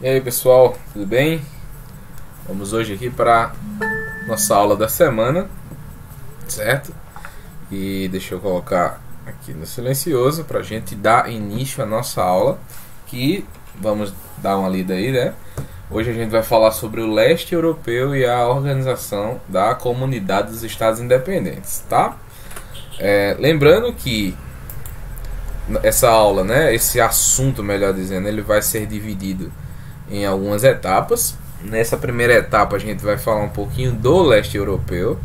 E aí pessoal, tudo bem? Vamos hoje aqui para nossa aula da semana, certo? E deixa eu colocar aqui no silencioso para a gente dar início à nossa aula, que vamos dar uma lida aí, né? Hoje a gente vai falar sobre o leste europeu e a organização da Comunidade dos Estados Independentes, tá? Lembrando que essa aula, né, esse assunto, melhor dizendo, ele vai ser dividido em algumas etapas. Nessa primeira etapa a gente vai falar um pouquinho do leste europeu,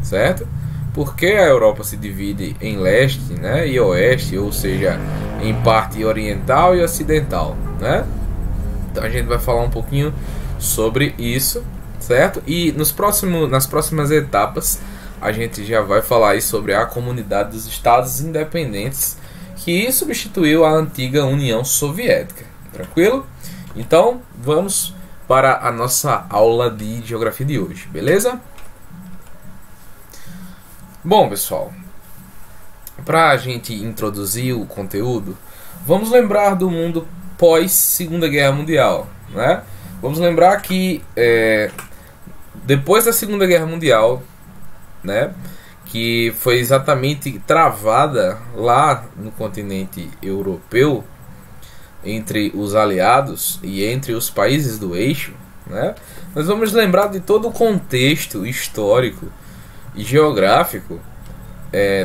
certo? Porque a Europa se divide em leste, né, e oeste, ou seja, em parte oriental e ocidental, né? Então a gente vai falar um pouquinho sobre isso, certo? E nas próximas etapas a gente já vai falar aí sobre a Comunidade dos Estados Independentes, que substituiu a antiga União Soviética, tranquilo? Então vamos para a nossa aula de geografia de hoje, beleza? Bom, pessoal, para a gente introduzir o conteúdo, vamos lembrar do mundo pós Segunda Guerra Mundial, né? Vamos lembrar que depois da Segunda Guerra Mundial, né, que foi exatamente travada lá no continente europeu, entre os aliados e entre os países do eixo, né? Nós vamos lembrar de todo o contexto histórico e geográfico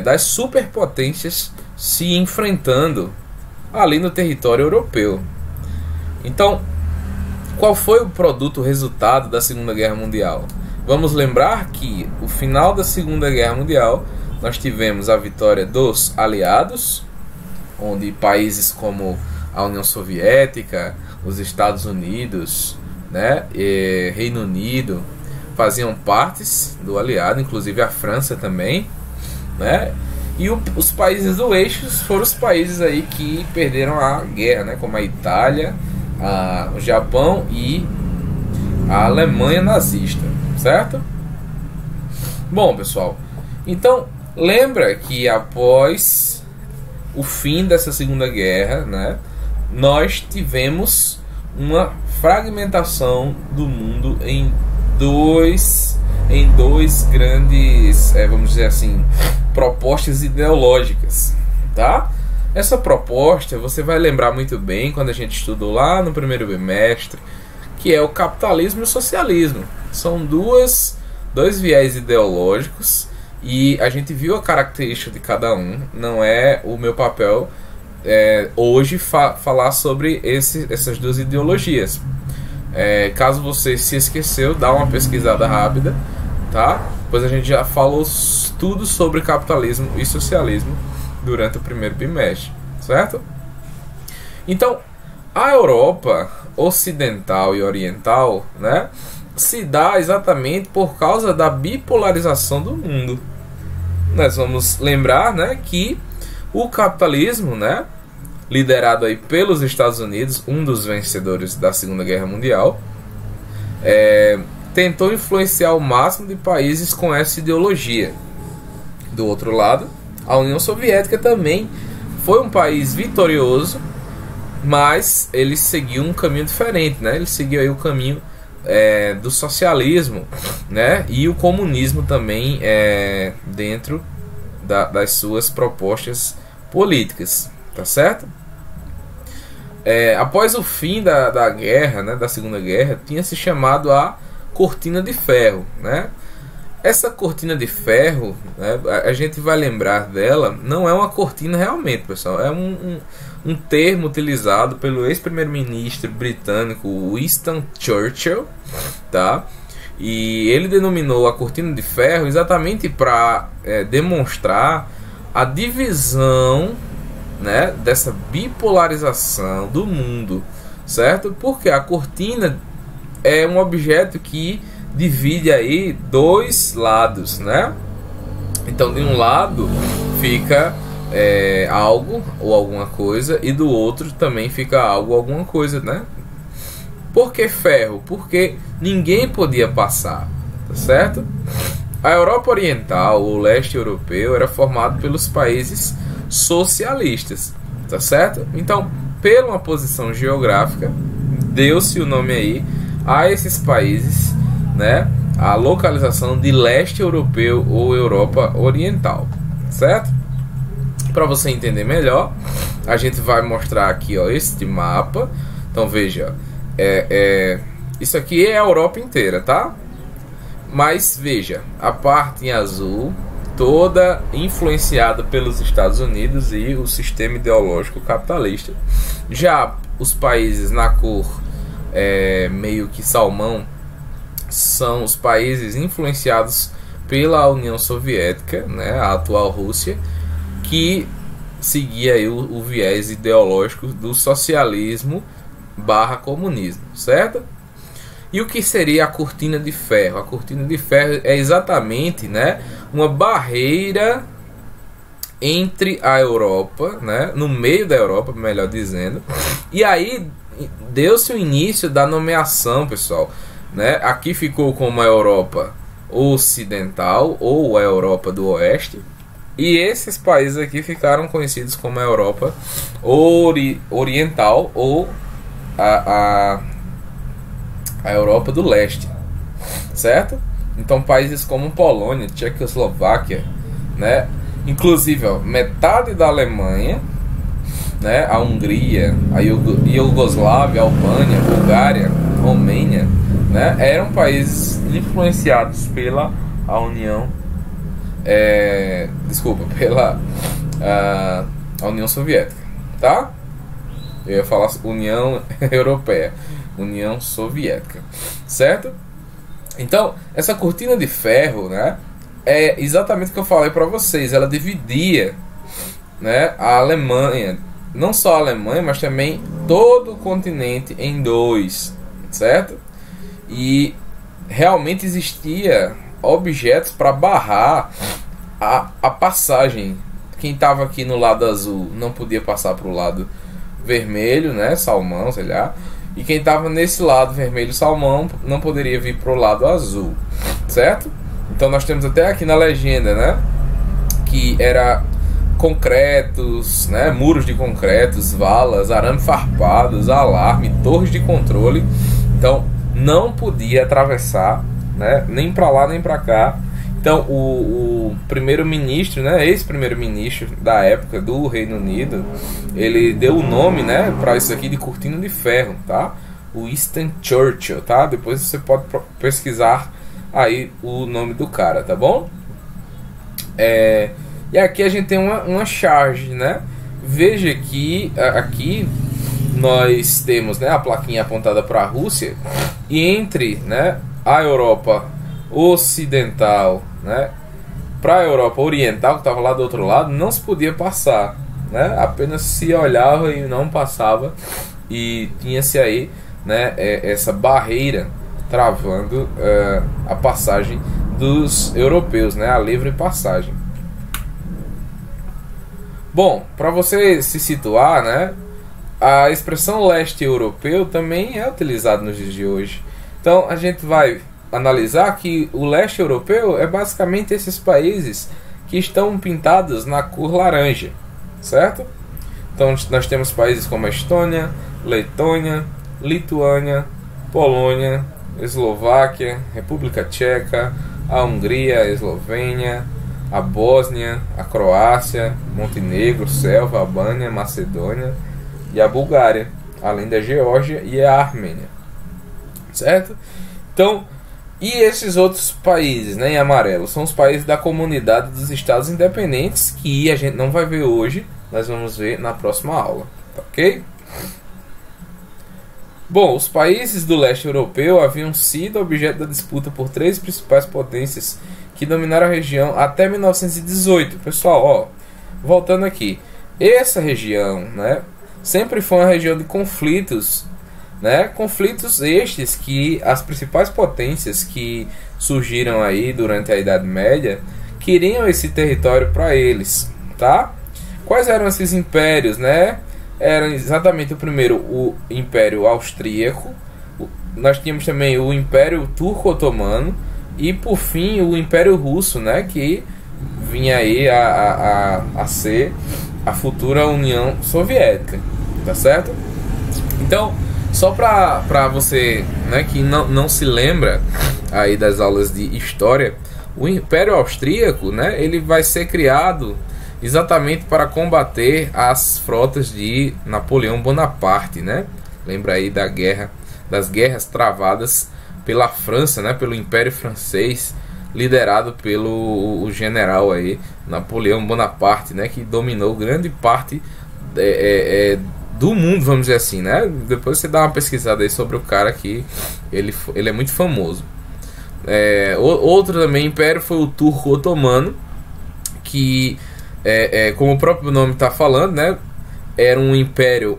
das superpotências se enfrentando ali no território europeu. Então, qual foi o resultado da Segunda Guerra Mundial? Vamos lembrar que no final da Segunda Guerra Mundial nós tivemos a vitória dos aliados, onde países como a União Soviética, os Estados Unidos, né, e Reino Unido faziam partes do aliado, inclusive a França também, né? E os países do eixo foram os países aí que perderam a guerra, né, como a Itália, o Japão e a Alemanha nazista, certo? Bom, pessoal, então lembra que após o fim dessa Segunda Guerra, né, nós tivemos uma fragmentação do mundo em dois grandes, vamos dizer assim, propostas ideológicas, tá? Essa proposta você vai lembrar muito bem quando a gente estudou lá no primeiro bimestre, que é o capitalismo e o socialismo. São dois viés ideológicos e a gente viu a característica de cada um. Não é o meu papel hoje falar sobre essas duas ideologias. Caso você se esqueceu, dá uma pesquisada rápida, tá? Pois a gente já falou tudo sobre capitalismo e socialismo durante o primeiro bimestre, certo? Então, a Europa ocidental e oriental, né, se dá exatamente por causa da bipolarização do mundo. Nós vamos lembrar, né, que o capitalismo, né, liderado aí pelos Estados Unidos, um dos vencedores da Segunda Guerra Mundial, tentou influenciar o máximo de países com essa ideologia. Do outro lado, a União Soviética também foi um país vitorioso, mas ele seguiu um caminho diferente, né? Ele seguiu aí o caminho do socialismo, né? E o comunismo também dentro das suas propostas políticas, tá certo? Após o fim da guerra, né, da Segunda Guerra, tinha se chamado a Cortina de Ferro, né? Essa cortina de ferro, né, a gente vai lembrar dela, não é uma cortina realmente, pessoal. É um termo utilizado pelo ex-primeiro-ministro britânico Winston Churchill, tá? E ele denominou a cortina de ferro exatamente para demonstrar a divisão, né, dessa bipolarização do mundo, certo? Porque a cortina é um objeto que divide aí dois lados, né? Então de um lado fica algo ou alguma coisa e do outro também fica algo ou alguma coisa, né? Por que ferro? Porque ninguém podia passar, tá certo? A Europa Oriental, o leste europeu, era formado pelos países socialistas, tá certo? Então, pela uma posição geográfica deu-se o nome aí a esses países, né, a localização de leste europeu ou Europa Oriental, certo? Para você entender melhor, a gente vai mostrar aqui, ó, este mapa. Então veja, isso aqui é a Europa inteira, tá? Mas veja, a parte em azul, toda influenciada pelos Estados Unidos e o sistema ideológico capitalista. Já os países na cor meio que salmão são os países influenciados pela União Soviética, né, a atual Rússia, que seguia aí o viés ideológico do socialismo barra comunismo, certo? E o que seria a cortina de ferro? A cortina de ferro é exatamente, né, uma barreira entre a Europa, né, no meio da Europa, melhor dizendo. E aí deu-se o início da nomeação, pessoal, né? Aqui ficou como a Europa Ocidental ou a Europa do Oeste. E esses países aqui ficaram conhecidos como a Europa Oriental ou a Europa do Leste, certo? Então países como Polônia, Tchecoslováquia, né? Inclusive, ó, metade da Alemanha, né? A Hungria, a Iugoslávia, a Albânia, a Bulgária, a Romênia, né? Eram países influenciados pela a União pela a União Soviética, tá? Eu ia falar União Europeia, União Soviética, certo? Então, essa cortina de ferro, né, é exatamente o que eu falei para vocês. Ela dividia, né, a Alemanha, não só a Alemanha, mas também todo o continente em dois, certo? E realmente existia objetos para barrar a passagem. Quem estava aqui no lado azul não podia passar para o lado vermelho, né, salmão, sei lá. E quem estava nesse lado vermelho salmão não poderia vir para o lado azul, certo? Então nós temos até aqui na legenda, né, que era concretos, né, muros de concretos, valas, arame farpados, alarme, torres de controle. Então não podia atravessar, né, nem para lá nem para cá. Então o primeiro-ministro, né, ex-primeiro-ministro da época do Reino Unido, ele deu o nome, né, para isso aqui de cortina de ferro, tá? O Winston Churchill, tá? Depois você pode pesquisar aí o nome do cara, tá bom? E aqui a gente tem uma charge, né? Veja que aqui nós temos, né, a plaquinha apontada para a Rússia, e entre, né, a Europa Ocidental, né, para a Europa Oriental, que estava lá do outro lado, não se podia passar, né? Apenas se olhava e não passava, e tinha-se aí, né, essa barreira travando a passagem dos europeus, né, a livre passagem. Bom, para você se situar, né, a expressão leste europeu também é utilizada nos dias de hoje. Então a gente vai analisar que o leste europeu é basicamente esses países que estão pintados na cor laranja, certo? Então nós temos países como a Estônia, Letônia, Lituânia, Polônia, Eslováquia, República Tcheca, a Hungria, a Eslovênia, a Bósnia, a Croácia, Montenegro, Sérvia, Albânia, Macedônia e a Bulgária, além da Geórgia e a Armênia, certo? Então, e esses outros países, né, em amarelo, são os países da comunidade dos estados independentes, que a gente não vai ver hoje, nós vamos ver na próxima aula, tá ok? Bom, os países do leste europeu haviam sido objeto da disputa por três principais potências que dominaram a região até 1918. Pessoal, ó, voltando aqui, essa região, né, sempre foi uma região de conflitos, né, conflitos estes que as principais potências que surgiram aí durante a Idade Média queriam esse território para eles, tá? Quais eram esses impérios, né? Era exatamente o primeiro, o Império Austríaco, nós tínhamos também o Império Turco-Otomano e por fim o Império Russo, né, que vinha aí a ser a futura União Soviética, tá certo? Então Só para você, né, que não se lembra aí das aulas de história, o Império Austríaco, né, ele vai ser criado exatamente para combater as frotas de Napoleão Bonaparte, né? Lembra aí das guerras travadas pela França, né, pelo Império Francês, liderado pelo o general aí Napoleão Bonaparte, né, que dominou grande parte do mundo, vamos dizer assim, né? Depois você dá uma pesquisada aí sobre o cara, que ele é muito famoso. Outro também império foi o Turco Otomano, que como o próprio nome está falando, né, era um império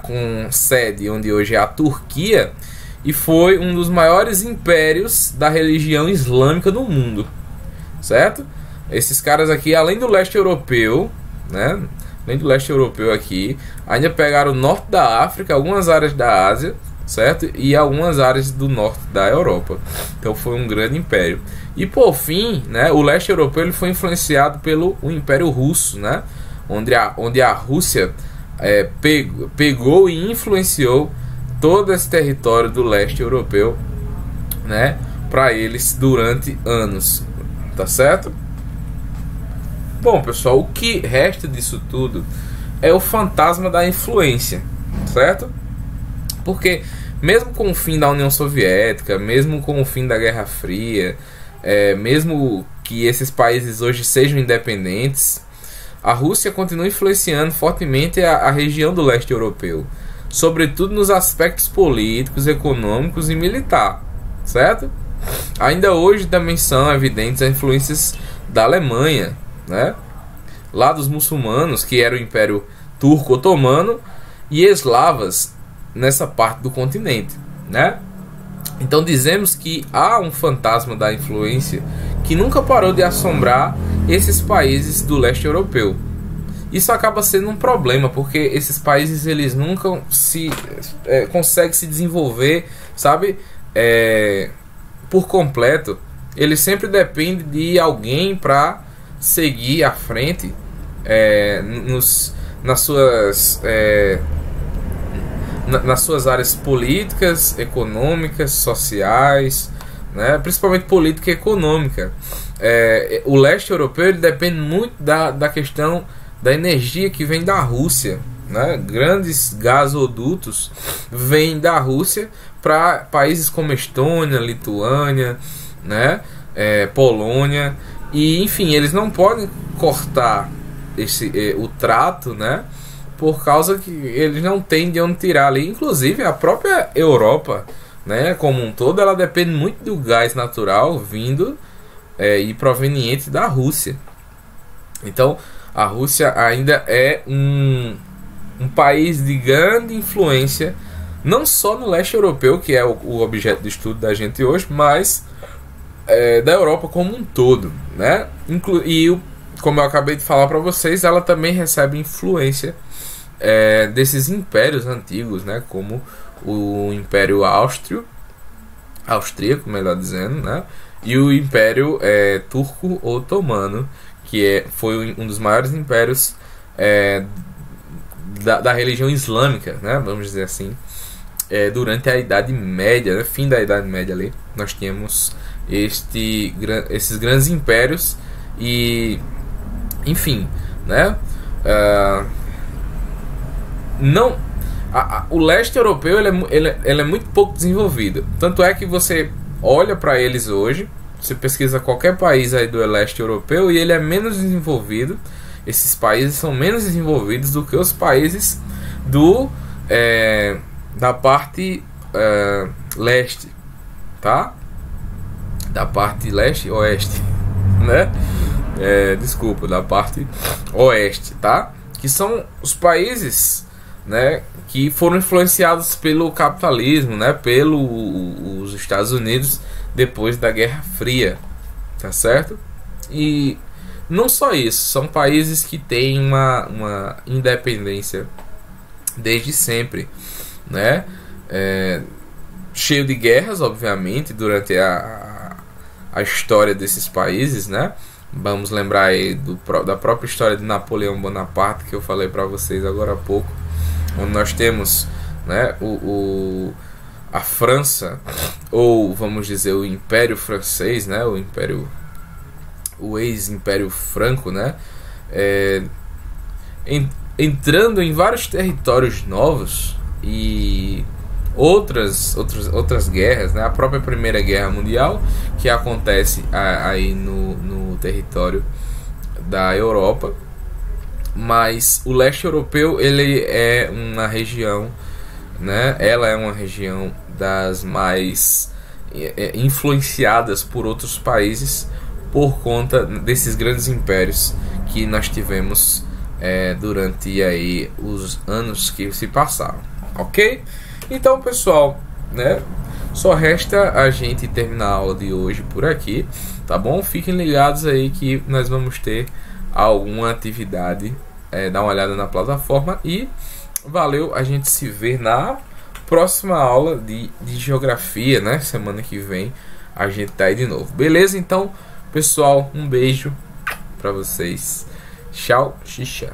com sede onde hoje é a Turquia, e foi um dos maiores impérios da religião islâmica no mundo, certo? Esses caras aqui, além do leste europeu, né, além do leste europeu aqui, ainda pegaram o norte da África, algumas áreas da Ásia, certo? E algumas áreas do norte da Europa. Então foi um grande império. E por fim, né, o leste europeu ele foi influenciado pelo Império Russo, né, onde a Rússia pegou e influenciou todo esse território do leste europeu, né, para eles durante anos, tá certo? Bom, pessoal, o que resta disso tudo é o fantasma da influência, certo? Porque mesmo com o fim da União Soviética, mesmo com o fim da Guerra Fria, mesmo que esses países hoje sejam independentes, a Rússia continua influenciando fortemente a região do leste europeu, sobretudo nos aspectos políticos, econômicos e militar, certo? Ainda hoje também são evidentes as influências da Alemanha, né, lá dos muçulmanos, que era o Império Turco Otomano, e eslavas nessa parte do continente, né? Então dizemos que há um fantasma da influência que nunca parou de assombrar esses países do leste europeu. Isso acaba sendo um problema, porque esses países eles nunca conseguem se desenvolver, sabe, por completo. Eles sempre dependem de alguém para seguir à frente nas suas áreas políticas, econômicas, sociais, né? Principalmente política e econômica. O leste europeu ele depende muito da questão da energia que vem da Rússia, né? Grandes gasodutos vêm da Rússia para países como Estônia, Lituânia, né? Polônia, e enfim, eles não podem cortar o trato, né? Por causa que eles não têm de onde tirar ali. Inclusive a própria Europa, né, como um todo, ela depende muito do gás natural vindo e proveniente da Rússia. Então a Rússia ainda é um país de grande influência, não só no leste europeu, que é o objeto de estudo da gente hoje, mas da Europa como um todo, né? Como eu acabei de falar para vocês, ela também recebe influência desses impérios antigos, né? Como o Império Austríaco, melhor dizendo, né? E o Império Turco Otomano, que foi um dos maiores impérios da religião islâmica, né? Vamos dizer assim, durante a Idade Média, né? Fim da Idade Média ali, nós tínhamos esses grandes impérios e, enfim, né? O leste europeu ele é muito pouco desenvolvido. Tanto é que você olha para eles hoje, você pesquisa qualquer país aí do leste europeu e ele é menos desenvolvido. Esses países são menos desenvolvidos do que os países da parte leste, tá? Da parte leste-oeste, né? Desculpa, da parte oeste, tá? Que são os países, né, que foram influenciados pelo capitalismo, né, pelos Estados Unidos depois da Guerra Fria, tá certo? E não só isso, são países que têm uma independência desde sempre, né? Cheio de guerras, obviamente, durante a história desses países, né? Vamos lembrar aí da própria história de Napoleão Bonaparte, que eu falei para vocês agora há pouco, onde nós temos né? A França, ou vamos dizer o Império Francês, né? O ex-Império Franco, né? Entrando em vários territórios novos e outras guerras, né? A própria Primeira Guerra Mundial, que acontece aí no território da Europa. Mas o leste europeu, ele é uma região, né? Ela é uma região das mais influenciadas por outros países por conta desses grandes impérios que nós tivemos durante aí os anos que se passaram, ok? Então, pessoal, né? Só resta a gente terminar a aula de hoje por aqui, tá bom? Fiquem ligados aí que nós vamos ter alguma atividade, dá uma olhada na plataforma e valeu, a gente se vê na próxima aula de geografia, né? Semana que vem a gente tá aí de novo, beleza? Então, pessoal, um beijo pra vocês, tchau, xixa.